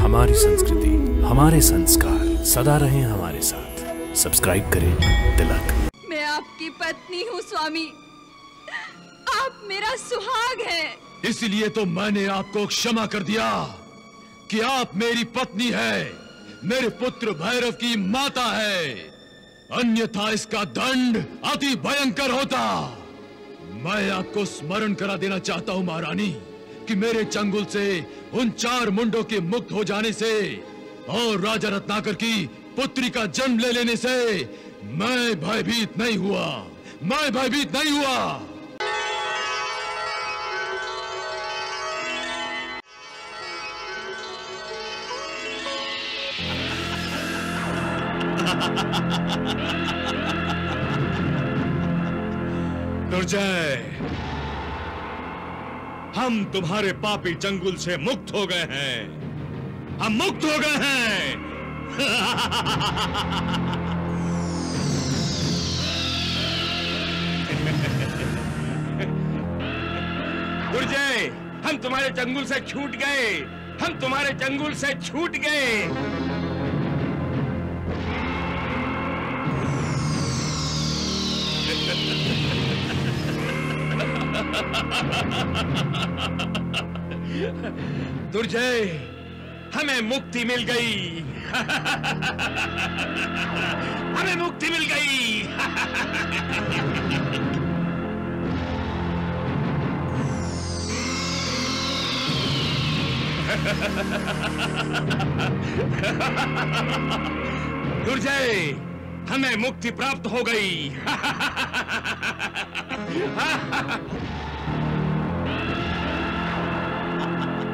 हमारी संस्कृति, हमारे संस्कार सदा रहें हमारे साथ। सब्सक्राइब करें तिलक। मैं आपकी पत्नी हूँ स्वामी, आप मेरा सुहाग है। इसलिए तो मैंने आपको क्षमा कर दिया कि आप मेरी पत्नी है, मेरे पुत्र भैरव की माता है, अन्यथा इसका दंड अति भयंकर होता। मैं आपको स्मरण करा देना चाहता हूं महारानी कि मेरे चंगुल से उन 4 मुंडों के मुक्त हो जाने से और राजा रत्नाकर की पुत्री का जन्म ले लेने से मैं भयभीत नहीं हुआ, मैं भयभीत नहीं हुआ। दुर्जय, हम तुम्हारे पापी चंगुल से मुक्त हो गए हैं, हम मुक्त हो गए हैं। दुर्जय, हम तुम्हारे चंगुल से छूट गए, हम तुम्हारे चंगुल से छूट गए। दुर्जय, हमें मुक्ति मिल गई, हमें मुक्ति मिल गई। दुर्जय, हमें मुक्ति प्राप्त हो गई।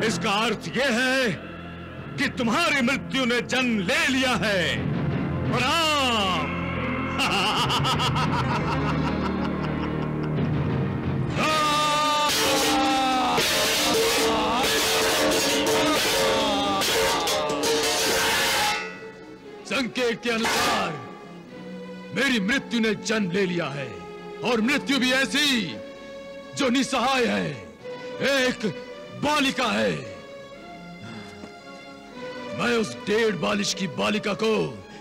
इसका अर्थ यह है कि तुम्हारी मृत्यु ने जन्म ले लिया है। प्रणाम। संकेत के अनुसार मेरी मृत्यु ने जन्म ले लिया है, और मृत्यु भी ऐसी जो निसहाय है, एक बालिका है। मैं उस 1.5 बालिश की बालिका को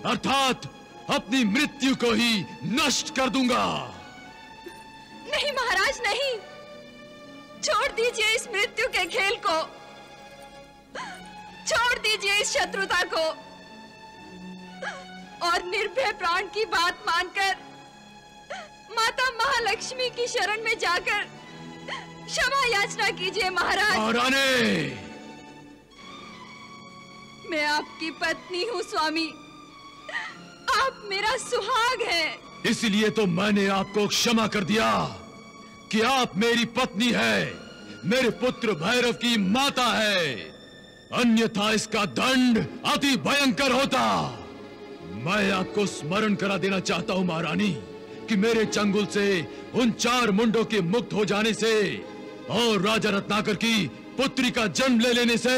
अर्थात अपनी मृत्यु को ही नष्ट कर दूंगा। नहीं महाराज, नहीं, छोड़ दीजिए इस मृत्यु के खेल को, छोड़ दीजिए इस शत्रुता को और निर्भय प्राण की बात मानकर माता महालक्ष्मी की शरण में जाकर क्षमा याचना कीजिए महाराज। महारानी, मैं आपकी पत्नी हूँ स्वामी, आप मेरा सुहाग है। इसलिए तो मैंने आपको क्षमा कर दिया कि आप मेरी पत्नी है, मेरे पुत्र भैरव की माता है, अन्यथा इसका दंड अति भयंकर होता। मैं आपको स्मरण करा देना चाहता हूं महारानी कि मेरे चंगुल से उन 4 मुंडों के मुक्त हो जाने से और राजा रत्नाकर की पुत्री का जन्म ले लेने से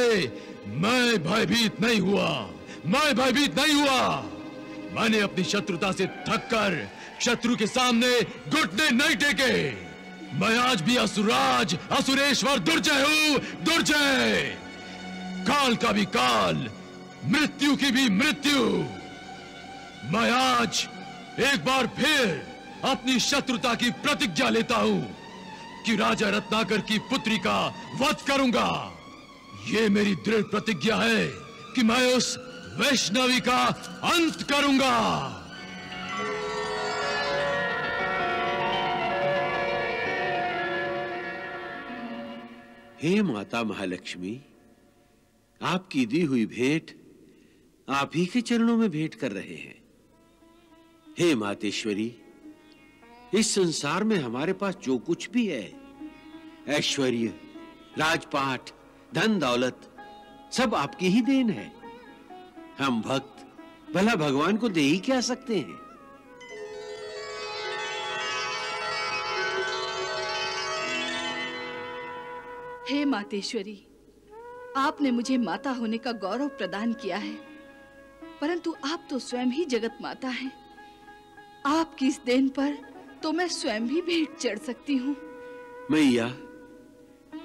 मैं भयभीत नहीं हुआ, मैं भयभीत नहीं हुआ। मैंने अपनी शत्रुता से थककर शत्रु के सामने घुटने नहीं टेके। मैं आज भी असुराज, असुरेश्वर दुर्जय हूं, दुर्जय। काल का भी काल, मृत्यु की भी मृत्यु। मैं आज एक बार फिर अपनी शत्रुता की प्रतिज्ञा लेता हूं कि राजा रत्नाकर की पुत्री का वध करूंगा। ये मेरी दृढ़ प्रतिज्ञा है कि मैं उस वैष्णवी का अंत करूंगा। हे माता महालक्ष्मी, आपकी दी हुई भेंट आप ही के चरणों में भेंट कर रहे हैं। हे मातेश्वरी, इस संसार में हमारे पास जो कुछ भी है, ऐश्वर्य, राजपाट, धन दौलत, सब आपकी ही देन है। हम भक्त भला भगवान को दे ही क्या सकते हैं। हे मातेश्वरी, आपने मुझे माता होने का गौरव प्रदान किया है, परंतु आप तो स्वयं ही जगत माता हैं। आपकी इस देन पर तो मैं स्वयं भी भेंट चढ़ सकती हूँ। मैया,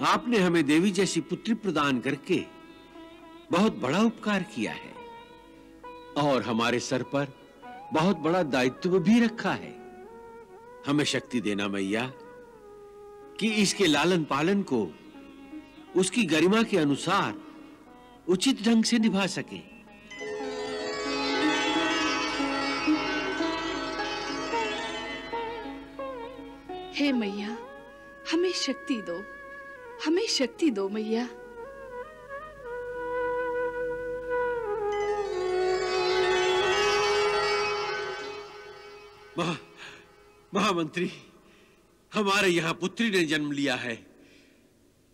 आपने हमें देवी जैसी पुत्री प्रदान करके बहुत बड़ा उपकार किया है और हमारे सर पर बहुत बड़ा दायित्व भी रखा है। हमें शक्ति देना मैया कि इसके लालन पालन को उसकी गरिमा के अनुसार उचित ढंग से निभा सके। हे मैया, हमें शक्ति दो, हमें शक्ति दो मैया। महामंत्री, हमारे यहां पुत्री ने जन्म लिया है,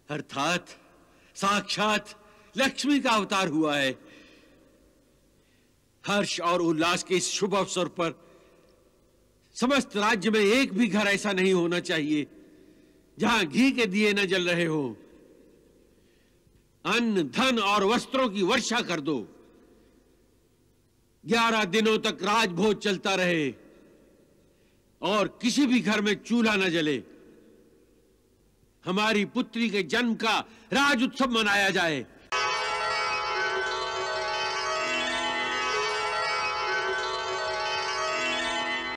अर्थात साक्षात लक्ष्मी का अवतार हुआ है। हर्ष और उल्लास के इस शुभ अवसर पर समस्त राज्य में एक भी घर ऐसा नहीं होना चाहिए जहां घी के दिए न जल रहे हो। अन्न, धन और वस्त्रों की वर्षा कर दो। 11 दिनों तक राजभोज चलता रहे और किसी भी घर में चूल्हा न जले। हमारी पुत्री के जन्म का राज उत्सव मनाया जाए।